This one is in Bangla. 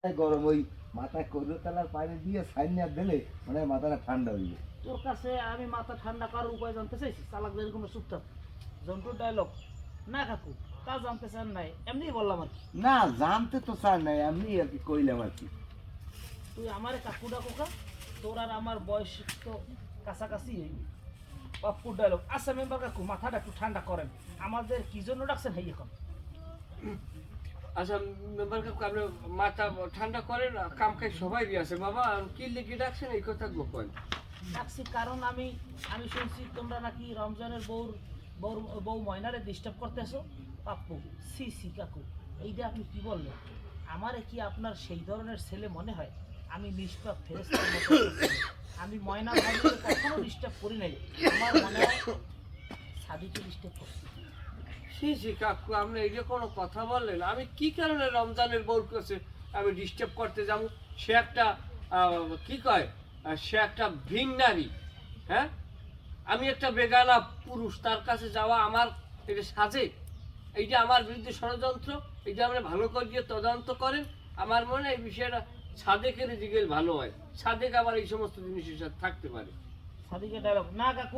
গরম ওই মাথায় কইলো তালার পানি দিয়ে সাইনা দিলে মানে মাথাটা ঠান্ডা হয়ে যায়। তোর কাছে আমি মাথা ঠান্ডা করার উপায় জানতে চাইছি? চালাক যেরকম চুপচাপ জন্টুর ডায়লগ না কাকু, তা জানতে চান নাই, এমনি বললাম আর কি। না জানতে তো চাই নাই, এমনি আর কি কইলাম আর কি। তুই আমারে কাকু ডাকু কা? তোর আর আমার বয়স তো কাছাকাছি হইবি। পাপ্পুর ডায়লগ। আচ্ছা মেম্বার কাকু, মাথাটা একটু ঠান্ডা করেন। আমাদের কি জন্য ডাকছেন হেই এখন? আচ্ছা মেম্বার কাকু আপনি মাথা ঠান্ডা করেন, কাম কাজ সবাই আছে বাবা, কি লিখে ডাকছেন এই কথা গোপন। ডাকছি কারণ আমি আমি শুনছি তোমরা নাকি রমজানের বউ বউ ময়নারে ডিস্টার্ব করতেছো। পাপ্পু, সি সি কাকু, এইটা আপনি কি বললেন? আমারে কি আপনার সেই ধরনের ছেলে মনে হয়? আমি নিষ্পাপ ফেরেশতার মতো। আমি ময়না ভাবিকে কখনো ডিস্টার্ব করি নাই। আমার মনে হয় সাদিকে ডিস্টার্ব করছি। জি জি কাকু, আপনি এই যে কোনো কথা বললেন, আমি কি কারণে রমজানের বউর কাছে আমি ডিস্টার্ব করতে যাবো? সে একটা কি কয়, সে একটা ভিন নারী, হ্যাঁ? আমি একটা বেগানা পুরুষ, তার কাছে যাওয়া আমার এটা সাজে? এইটা আমার বিরুদ্ধে ষড়যন্ত্র। এইটা আপনি ভালো করে দিয়ে তদন্ত করেন। আমার মনে হয় এই বিষয়টা সাদেকের দিকে ভালো হয়। সাদেক আবার এই সমস্ত জিনিসের সাথে থাকতে পারে। সাদিকের ডায়লগ না কাকু,